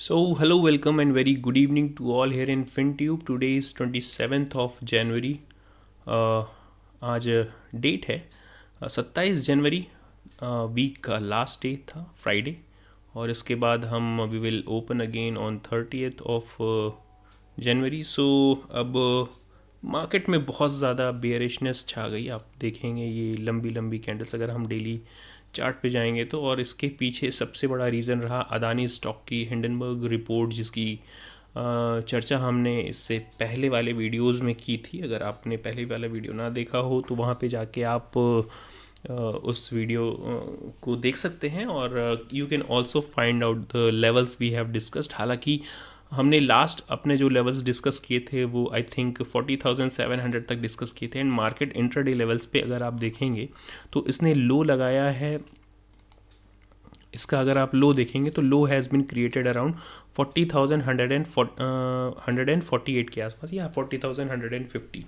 So, hello, welcome, and very good evening to all here in FinTube. Today is 27th of January. uh, आज date है 27 जनवरी। Week का last day था Friday. और इसके बाद हम we will open again on 30th of जनवरी। सो अब मार्केट में बहुत ज़्यादा बेयरिशनेस छा गई। आप देखेंगे ये लंबी लंबी कैंडल्स अगर हम डेली चार्ट पे जाएंगे तो। और इसके पीछे सबसे बड़ा रीज़न रहा अदानी स्टॉक की हिंडनबर्ग रिपोर्ट, जिसकी चर्चा हमने इससे पहले वाले वीडियोस में की थी। अगर आपने पहले वाला वीडियो ना देखा हो तो वहाँ पे जाके आप उस वीडियो को देख सकते हैं। और you can also find out the levels we have discussed. हालांकि हमने लास्ट अपने जो लेवल्स डिस्कस किए थे वो आई थिंक 40,700 तक डिस्कस किए थे। एंड मार्केट इंट्राडे लेवल्स पे अगर आप देखेंगे तो इसने लो लगाया है। इसका अगर आप लो देखेंगे तो लो हैज़ बिन क्रिएटेड अराउंड 40,148 के आसपास या 40,150।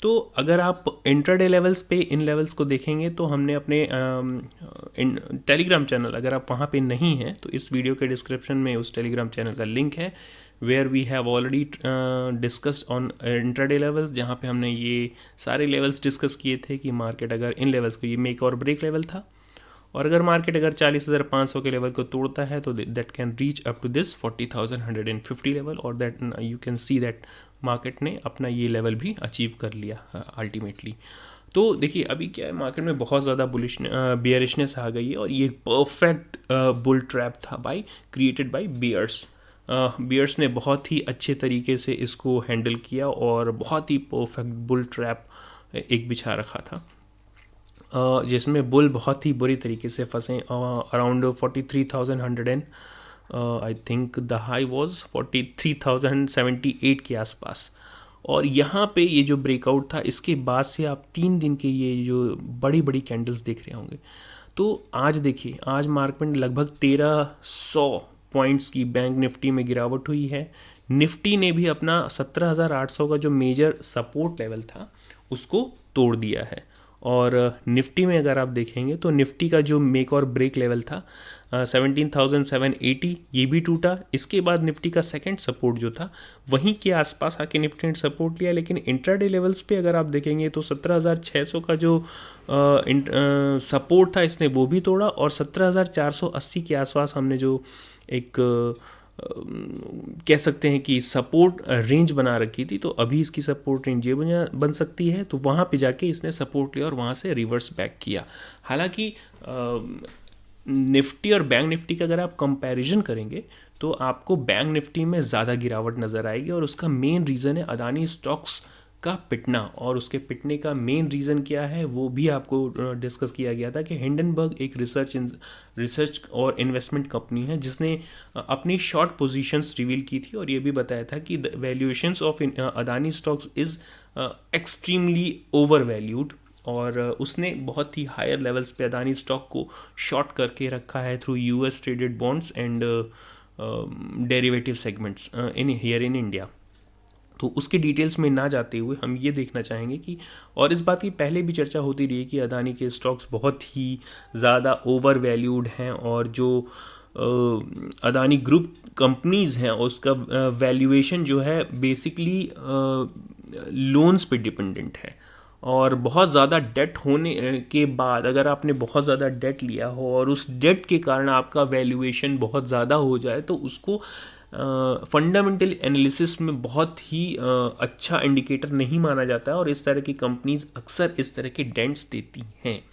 तो अगर आप इंट्राडे लेवल्स पे इन लेवल्स को देखेंगे तो हमने अपने टेलीग्राम चैनल, अगर आप वहाँ पे नहीं हैं तो इस वीडियो के डिस्क्रिप्शन में उस टेलीग्राम चैनल का लिंक है, where we have already discussed on intraday levels, जहाँ पे हमने ये सारे लेवल्स डिस्कस किए थे कि मार्केट अगर इन लेवल्स को, ये मेक और ब्रेक लेवल था, और अगर मार्केट अगर 40,500 के लेवल को तोड़ता है तो that can reach up to this 40,150 level. और that you can see that market ने अपना ये लेवल भी अचीव कर लिया अल्टीमेटली। तो देखिए अभी क्या है, मार्केट में बहुत ज़्यादा बुलिश बियरिशनेस आ गई है और ये परफेक्ट बुल ट्रैप था क्रिएटेड बाय बियर्स। बियर्स ने बहुत ही अच्छे तरीके से इसको हैंडल किया और बहुत ही परफेक्ट बुल ट्रैप एक बिछा रखा था, जिसमें बुल बहुत ही बुरी तरीके से फंसे। Around 43,100 and I think the high was 43,078 के आसपास। और यहाँ पे ये जो ब्रेकआउट था, इसके बाद से आप 3 दिन के ये जो बड़ी बड़ी कैंडल्स देख रहे होंगे। तो आज देखिए, आज मार्केट में लगभग 1,300 पॉइंट्स की बैंक निफ्टी में गिरावट हुई है। निफ्टी ने भी अपना 17,800 का जो मेजर सपोर्ट लेवल था उसको तोड़ दिया है। और निफ्टी में अगर आप देखेंगे तो निफ्टी का जो मेक और ब्रेक लेवल था 17,780, ये भी टूटा। इसके बाद निफ्टी का सेकंड सपोर्ट जो था वहीं के आसपास आके निफ्टी ने सपोर्ट लिया। लेकिन इंट्राडे लेवल्स पे अगर आप देखेंगे तो 17,600 का जो सपोर्ट था इसने वो भी तोड़ा। और 17,480 के आसपास हमने जो एक कह सकते हैं कि सपोर्ट रेंज बना रखी थी, तो अभी इसकी सपोर्ट रेंज ये बन सकती है। तो वहाँ पे जाके इसने सपोर्ट लिया और वहाँ से रिवर्स बैक किया। हालांकि निफ्टी और बैंक निफ्टी का अगर आप कंपैरिजन करेंगे तो आपको बैंक निफ्टी में ज़्यादा गिरावट नज़र आएगी। और उसका मेन रीज़न है अदानी स्टॉक्स का पिटना। और उसके पिटने का मेन रीज़न क्या है वो भी आपको डिस्कस किया गया था कि हिंडनबर्ग एक रिसर्च और इन्वेस्टमेंट कंपनी है जिसने अपनी शॉर्ट पोजीशंस रिवील की थी और ये भी बताया था कि the valuations of Adani stocks is extremely over valued. और उसने बहुत ही हायर लेवल्स पे अदानी स्टॉक को शॉर्ट करके रखा है through US traded bonds and derivative segments in here in India. तो उसके डिटेल्स में ना जाते हुए हम ये देखना चाहेंगे कि, और इस बात की पहले भी चर्चा होती रही है कि अदानी के स्टॉक्स बहुत ही ज़्यादा ओवर वैल्यूड हैं और जो अदानी ग्रुप कंपनीज़ हैं उसका वैल्यूएशन जो है बेसिकली लोन्स पे डिपेंडेंट है। और बहुत ज़्यादा डेट होने के बाद अगर आपने बहुत ज़्यादा डेट लिया हो और उस डेट के कारण आपका वैल्यूएशन बहुत ज़्यादा हो जाए तो उसको फंडामेंटल एनालिसिस में बहुत ही अच्छा इंडिकेटर नहीं माना जाता है। और इस तरह की कंपनीज अक्सर इस तरह के डेंट्स देती हैं।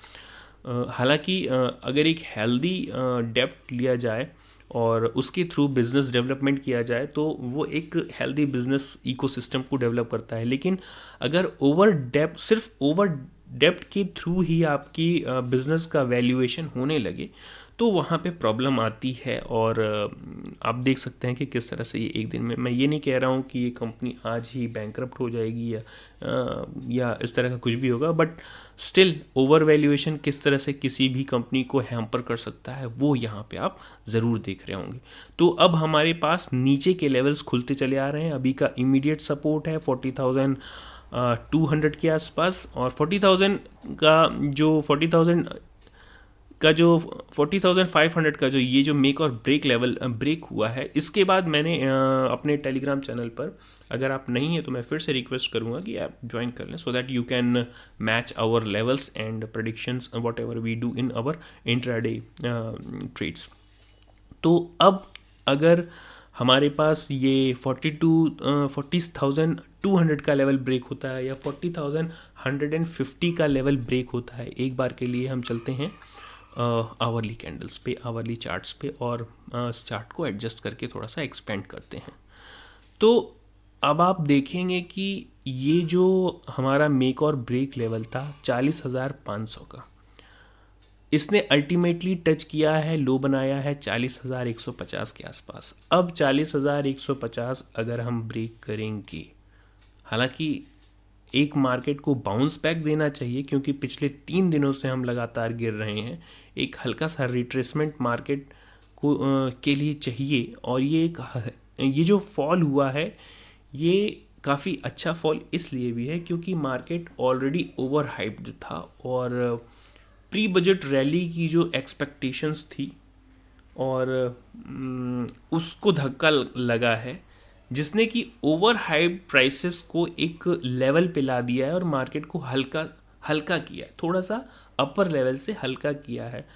हालांकि अगर एक हेल्दी डेप्ट लिया जाए और उसके थ्रू बिजनेस डेवलपमेंट किया जाए तो वो एक हेल्दी बिजनेस इकोसिस्टम को डेवलप करता है। लेकिन अगर सिर्फ ओवर डेप्ट के थ्रू ही आपकी बिजनेस का वैल्यूएशन होने लगे तो वहाँ पे प्रॉब्लम आती है। और आप देख सकते हैं कि किस तरह से ये एक दिन में, मैं ये नहीं कह रहा हूँ कि ये कंपनी आज ही बैंकरप्ट हो जाएगी या इस तरह का कुछ भी होगा, बट स्टिल ओवर वैल्यूएशन किस तरह से किसी भी कंपनी को हैम्पर कर सकता है वो यहाँ पे आप ज़रूर देख रहे होंगे। तो अब हमारे पास नीचे के लेवल्स खुलते चले आ रहे हैं। अभी का इमीडिएट सपोर्ट है 40,200 के आसपास। और 40,000 का जो 40,000 का जो 40,500 का जो ये जो मेक और ब्रेक लेवल ब्रेक हुआ है, इसके बाद मैंने अपने टेलीग्राम चैनल पर, अगर आप नहीं हैं तो मैं फिर से रिक्वेस्ट करूँगा कि आप ज्वाइन कर लें, so that you can match our levels and predictions whatever we do in our intraday trades. तो अब अगर हमारे पास ये 40,200 का लेवल ब्रेक होता है या 40,150 का लेवल ब्रेक होता है एक बार के लिए, हम चलते हैं आवरली कैंडल्स पे, आवरली चार्ट्स पे, और चार्ट को एडजस्ट करके थोड़ा सा एक्सपेंड करते हैं। तो अब आप देखेंगे कि ये जो हमारा मेक और ब्रेक लेवल था 40,500 का, इसने अल्टीमेटली टच किया है, लो बनाया है 40,150 के आसपास। अब 40,150 अगर हम ब्रेक करेंगे, हालांकि एक मार्केट को बाउंस बैक देना चाहिए क्योंकि पिछले 3 दिनों से हम लगातार गिर रहे हैं, एक हल्का सा रिट्रेसमेंट मार्केट को के लिए चाहिए। और ये जो फॉल हुआ है, ये काफ़ी अच्छा फॉल इसलिए भी है क्योंकि मार्केट ऑलरेडी ओवर हाइप्ड था और प्री बजट रैली की जो एक्सपेक्टेशंस थी और उसको धक्का लगा है, जिसने कि ओवर हाइप प्राइसेस को एक लेवल पे ला दिया है और मार्केट को हल्का हल्का किया है, थोड़ा सा अपर लेवल से हल्का किया है,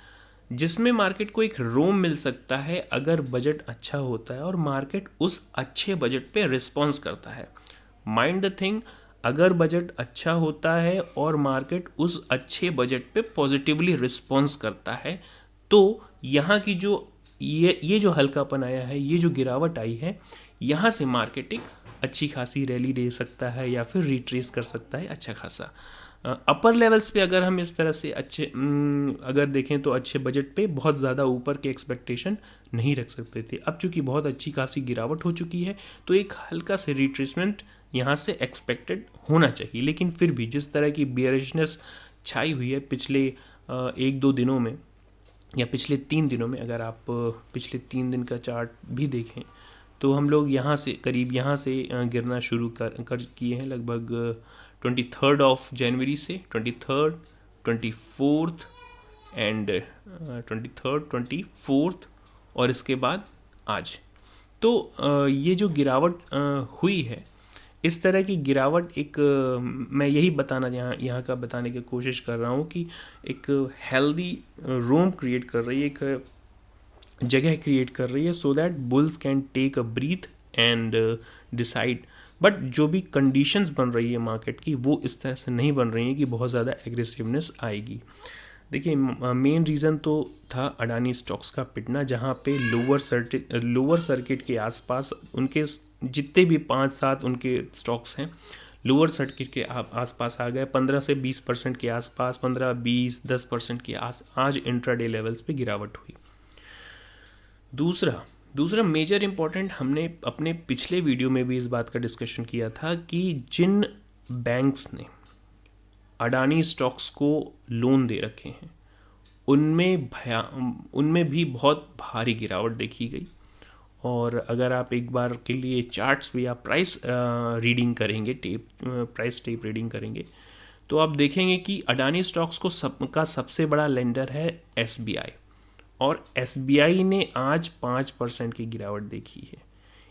जिसमें मार्केट को एक रोम मिल सकता है अगर बजट अच्छा होता है और मार्केट उस अच्छे बजट पे रिस्पॉन्स करता है। माइंड द थिंग, अगर बजट अच्छा होता है और मार्केट उस अच्छे बजट पे पॉजिटिवली रिस्पॉन्स करता है, तो यहाँ की जो ये जो हल्कापन आया है, ये जो गिरावट आई है, यहाँ से मार्केट एक अच्छी खासी रैली दे सकता है या फिर रिट्रेस कर सकता है अच्छा खासा। अपर लेवल्स पे अगर हम इस तरह से अगर देखें तो अच्छे बजट पे बहुत ज़्यादा ऊपर के एक्सपेक्टेशन नहीं रख सकते थे। अब चूंकि बहुत अच्छी खासी गिरावट हो चुकी है तो एक हल्का से रिट्रेसमेंट यहाँ से एक्सपेक्टेड होना चाहिए, लेकिन फिर भी जिस तरह की बियरिशनेस छाई हुई है पिछले 1-2 दिनों में या पिछले 3 दिनों में, अगर आप पिछले 3 दिन का चार्ट भी देखें तो हम लोग यहाँ से करीब यहाँ से गिरना शुरू कर किए हैं, लगभग 23 ऑफ जनवरी से 23, 24 एंड 23, 24 और इसके बाद आज। तो ये जो गिरावट हुई है, इस तरह की गिरावट एक मैं यही बताना यहाँ का बताने की कोशिश कर रहा हूँ कि एक हेल्दी रूम क्रिएट कर रही है, एक जगह क्रिएट कर रही है, so that bulls can take a breath and decide. But जो भी कंडीशंस बन रही है मार्केट की, वो इस तरह से नहीं बन रही हैं कि बहुत ज़्यादा एग्रेसिवनेस आएगी। देखिए, मेन रीज़न तो था अडानी स्टॉक्स का पिटना, जहाँ पे लोअर सर्किट के आसपास उनके जितने भी 5-7 उनके स्टॉक्स हैं लोअर सर्किट के आसपास आ गए, 15 से 20% के आसपास, 15-20-10% के आज इंट्राडे लेवल्स पे गिरावट हुई। दूसरा मेजर इम्पॉर्टेंट, हमने अपने पिछले वीडियो में भी इस बात का डिस्कशन किया था कि जिन बैंक्स ने अडानी स्टॉक्स को लोन दे रखे हैं उनमें भी बहुत भारी गिरावट देखी गई। और अगर आप एक बार के लिए चार्ट्स भी आप प्राइस रीडिंग करेंगे, प्राइस टेप रीडिंग करेंगे, तो आप देखेंगे कि अडानी स्टॉक्स का सबसे बड़ा लेंडर है SBI, और SBI ने आज 5% की गिरावट देखी है।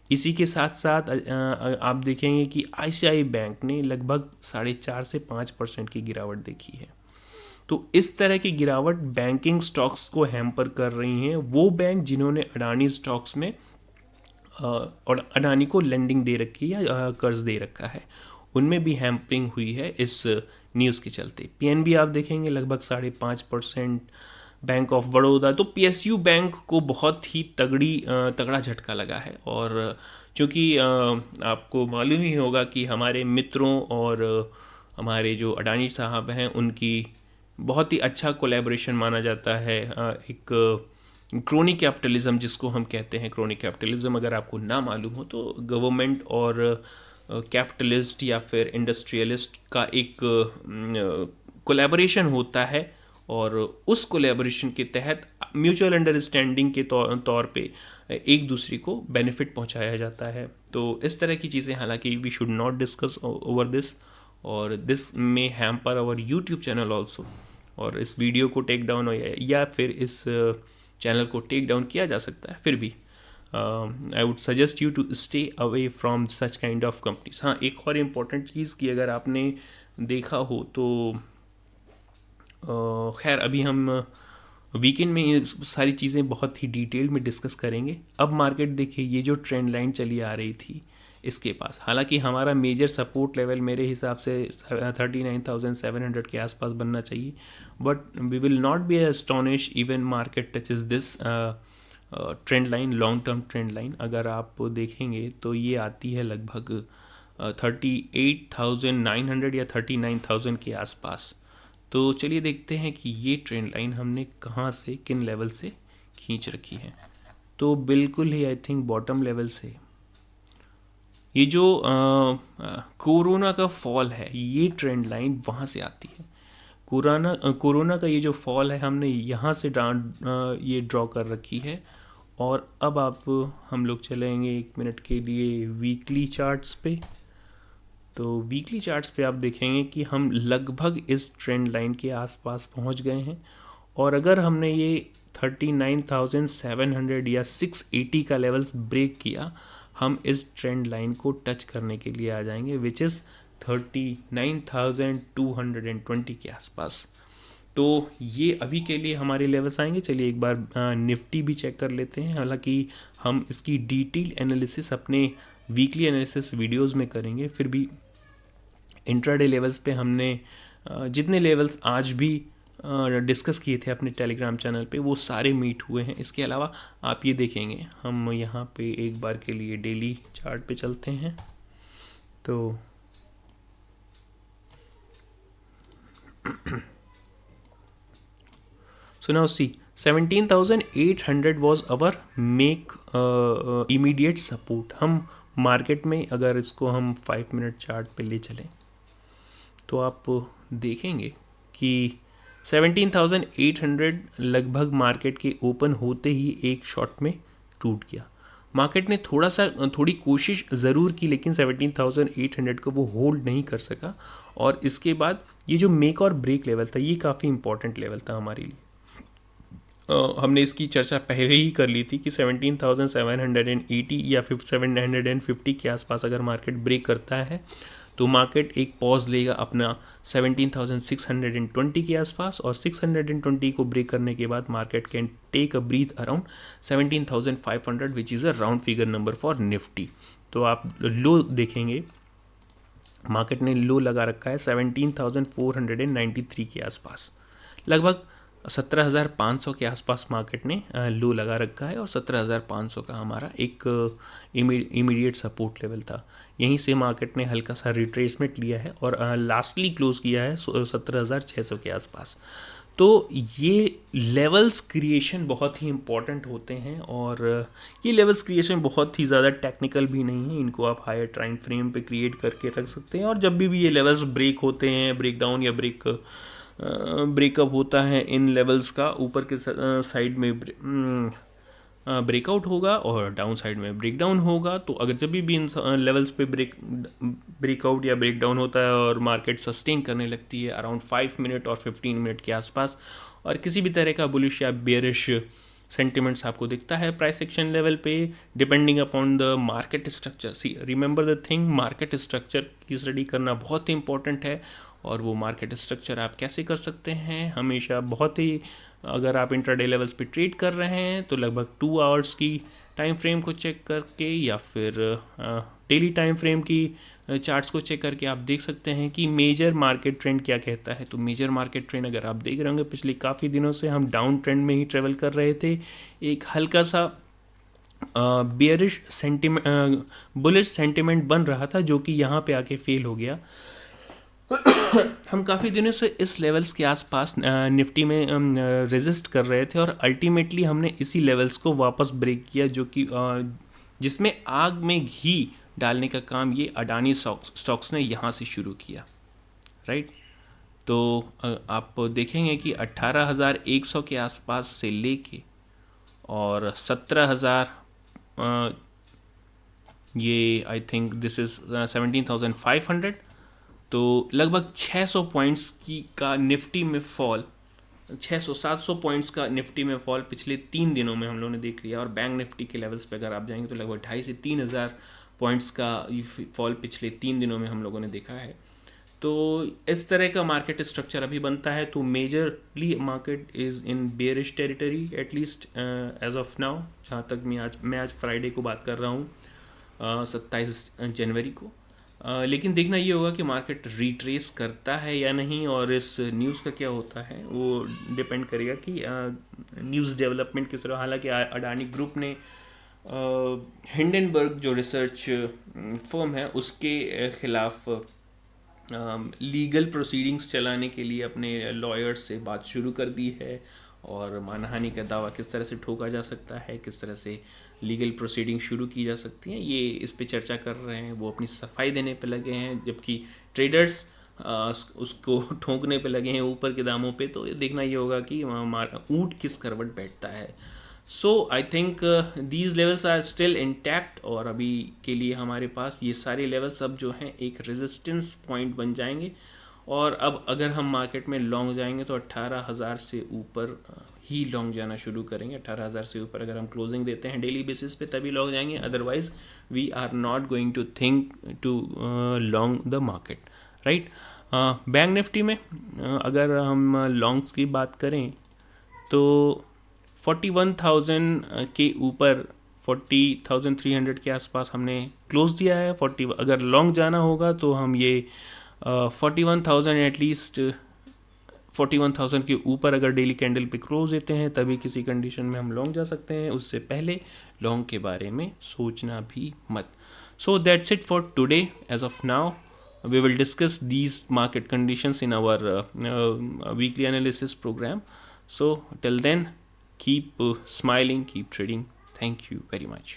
इसी के साथ साथ आप देखेंगे कि ICICI बैंक ने लगभग 4.5 से 5% की गिरावट देखी है। तो इस तरह की गिरावट बैंकिंग स्टॉक्स को हैम्पर कर रही हैं। वो बैंक जिन्होंने अडानी स्टॉक्स में और अडानी को लेंडिंग दे रखी है या कर्ज दे रखा है, उनमें भी हैम्परिंग हुई है इस न्यूज़ के चलते। PNB आप देखेंगे लगभग 5.5%, बैंक ऑफ बड़ौदा, तो PSU बैंक को बहुत ही तगड़ा झटका लगा है। और चूँकि आपको मालूम ही होगा कि हमारे मित्रों और हमारे जो अडानी साहब हैं उनकी बहुत ही अच्छा कोलैबोरेशन माना जाता है। एक क्रोनी कैपिटलिज्म जिसको हम कहते हैं, क्रोनी कैपिटलिज्म अगर आपको ना मालूम हो तो गवर्नमेंट और कैपिटलिस्ट या फिर इंडस्ट्रियलिस्ट का एक कोलैबोरेशन होता है, और उस कोलैबोरेशन के तहत म्यूचुअल अंडरस्टैंडिंग के तौर पे एक दूसरे को बेनिफिट पहुंचाया जाता है। तो इस तरह की चीज़ें, हालांकि we should not discuss over this, और this may hamper our YouTube channel also. और इस वीडियो को टेक डाउन या फिर इस चैनल को टेक डाउन किया जा सकता है, फिर भी I would suggest you to stay away from such kind of companies. हाँ, एक और इम्पॉर्टेंट चीज़ कि अगर आपने देखा हो तो खैर अभी हम वीकेंड में ये सारी चीज़ें बहुत ही डिटेल में डिस्कस करेंगे। अब मार्केट देखिए, ये जो ट्रेंड लाइन चली आ रही थी इसके पास, हालांकि हमारा मेजर सपोर्ट लेवल मेरे हिसाब से 39,700 के आसपास बनना चाहिए, but we will not be astonish even market touches this trend line, long term trend line. अगर आप देखेंगे तो ये आती है लगभग 38,900 या 39,000 के आसपास। तो चलिए देखते हैं कि ये ट्रेंड लाइन हमने कहाँ से, किन लेवल से खींच रखी है। तो बिल्कुल ही आई थिंक बॉटम लेवल से ये जो कोरोना का फॉल है, ये ट्रेंड लाइन वहाँ से आती है। कोरोना का ये जो फॉल है हमने यहाँ से ये ड्रॉ कर रखी है। और अब हम लोग चलेंगे 1 मिनट के लिए वीकली चार्ट्स पे। तो वीकली चार्ट्स पे आप देखेंगे कि हम लगभग इस ट्रेंड लाइन के आसपास पहुंच गए हैं। और अगर हमने ये 39,700 या 680 का लेवल्स ब्रेक किया, हम इस ट्रेंड लाइन को टच करने के लिए आ जाएंगे, विच इज़ 39,220 के आसपास। तो ये अभी के लिए हमारे लेवल्स आएंगे। चलिए एक बार निफ्टी भी चेक कर लेते हैं। हालांकि हम इसकी डिटेल एनालिसिस अपने वीकली एनालिसिस वीडियोस में करेंगे, फिर भी इंट्राडे लेवल्स पे हमने जितने लेवल्स आज भी डिस्कस किए थे अपने टेलीग्राम चैनल पे, वो सारे मीट हुए हैं। इसके अलावा आप ये देखेंगे, हम यहाँ पे एक बार के लिए डेली चार्ट पे चलते हैं। तो so now see 17,800 was our make immediate support। हम मार्केट में अगर इसको हम 5 मिनट चार्ट पे ले चलें तो आप देखेंगे कि 17,800 लगभग मार्केट के ओपन होते ही एक शॉट में टूट गया। मार्केट ने थोड़ी कोशिश ज़रूर की, लेकिन 17,800 को वो होल्ड नहीं कर सका। और इसके बाद ये जो मेक और ब्रेक लेवल था, ये काफ़ी इंपॉर्टेंट लेवल था हमारे लिए। हमने इसकी चर्चा पहले ही कर ली थी कि 17,780 या 750 के आसपास अगर मार्केट ब्रेक करता है तो मार्केट एक पॉज लेगा अपना 17,620 के आसपास, और 620 को ब्रेक करने के बाद market can take a breath around 17,500 which is a round figure number for Nifty. तो आप लो देखेंगे, मार्केट ने लो लगा रखा है 17,493 के आसपास, लगभग 17,500 के आसपास मार्केट ने लो लगा रखा है। और 17,500 का हमारा एक इमीडिएट सपोर्ट लेवल था। यहीं से मार्केट ने हल्का सा रिट्रेसमेंट लिया है और लास्टली क्लोज किया है 17,600 के आसपास। तो ये लेवल्स क्रिएशन बहुत ही इम्पॉर्टेंट होते हैं, और ये लेवल्स क्रिएशन बहुत ही ज़्यादा टेक्निकल भी नहीं है। इनको आप हायर टाइम फ्रेम पे क्रिएट करके रख सकते हैं, और जब भी ये लेवल्स ब्रेक होते हैं, ब्रेक डाउन या ब्रेकअप होता है इन लेवल्स का, ऊपर के साइड में ब्रेकआउट होगा और डाउन साइड में ब्रेक डाउन होगा। तो अगर जब भी इन लेवल्स पे ब्रेकआउट या ब्रेक डाउन होता है और मार्केट सस्टेन करने लगती है अराउंड 5 मिनट और 15 मिनट के आसपास, और किसी भी तरह का बुलिश या बेयरिश सेंटिमेंट्स आपको दिखता है प्राइस एक्शन लेवल पे, depending upon the market structure. See remember the thing, market structure की स्टडी करना बहुत ही इंपॉर्टेंट है। और वो मार्केट स्ट्रक्चर आप कैसे कर सकते हैं, हमेशा बहुत ही, अगर आप इंट्राडे लेवल्स पे ट्रेड कर रहे हैं तो लगभग 2 आवर्स की टाइम फ्रेम को चेक करके या फिर डेली टाइम फ्रेम की चार्ट्स को चेक करके आप देख सकते हैं कि मेजर मार्केट ट्रेंड क्या कहता है। तो मेजर मार्केट ट्रेंड अगर आप देख रहे होंगे, पिछले काफ़ी दिनों से हम डाउन ट्रेंड में ही ट्रेवल कर रहे थे। एक हल्का सा बेयरिश सेंटिमेंट, बुलिश सेंटिमेंट बन रहा था, जो कि यहाँ पे आके फेल हो गया। हम काफ़ी दिनों से इस लेवल्स के आसपास निफ्टी में रेजिस्ट कर रहे थे, और अल्टीमेटली हमने इसी लेवल्स को वापस ब्रेक किया, जो कि जिसमें आग में घी डालने का काम ये अडानी स्टॉक्स ने यहाँ से शुरू किया, राइट। तो आप देखेंगे कि 18,100 के आसपास से लेके और 17,000, ये आई थिंक दिस इज़ 17,500, तो लगभग 600 पॉइंट्स का निफ्टी में फॉल 600-700 पॉइंट्स का निफ्टी में फॉल पिछले 3 दिनों में हम लोगों ने देख लिया, और बैंक निफ्टी के लेवल्स पे अगर आप जाएंगे तो लगभग 2,500 से 3,000 पॉइंट्स का फॉल पिछले 3 दिनों में हम लोगों ने देखा है। तो इस तरह का मार्केट स्ट्रक्चर अभी बनता है। तो majorly market is in bearish territory at least as of now, जहाँ तक मैं आज फ्राइडे को बात कर रहा हूँ, 27 जनवरी को। लेकिन देखना ये होगा कि मार्केट रिट्रेस करता है या नहीं, और इस न्यूज़ का क्या होता है वो डिपेंड करेगा कि न्यूज़ डेवलपमेंट किस तरह। हालांकि अडानी ग्रुप ने हिंडनबर्ग जो रिसर्च फर्म है उसके खिलाफ लीगल प्रोसीडिंग्स चलाने के लिए अपने लॉयर्स से बात शुरू कर दी है, और मानहानि का दावा किस तरह से ठोका जा सकता है, किस तरह से लीगल प्रोसीडिंग शुरू की जा सकती हैं, ये इस पे चर्चा कर रहे हैं। वो अपनी सफाई देने पे लगे हैं, जबकि ट्रेडर्स उसको ठोकने पे लगे हैं ऊपर के दामों पे। तो देखना ये होगा कि ऊँट किस करवट बैठता है। So I think these levels are still intact, और अभी के लिए हमारे पास ये सारे लेवल्स अब जो हैं एक रेजिस्टेंस पॉइंट बन जाएंगे। और अब अगर हम मार्केट में लॉन्ग जाएंगे तो 18,000 से ऊपर ही लॉन्ग जाना शुरू करेंगे। 18,000 से ऊपर अगर हम क्लोजिंग देते हैं डेली बेसिस पे तभी लॉन्ग जाएंगे, otherwise we are not going to think to long the market, right. Bank Nifty में अगर हम लॉन्ग्स की बात करें तो 41,000 के ऊपर 40,300 के आसपास हमने क्लोज दिया है। 40 अगर लॉन्ग जाना होगा तो हम ये 41,000 एटलीस्ट 41,000 के ऊपर अगर डेली कैंडल पे क्लोज देते हैं तभी किसी कंडीशन में हम लॉन्ग जा सकते हैं, उससे पहले लॉन्ग के बारे में सोचना भी मत। So that's it for today as of now. We will discuss these market conditions in our weekly analysis program. So till then, keep smiling, keep trading. Thank you very much.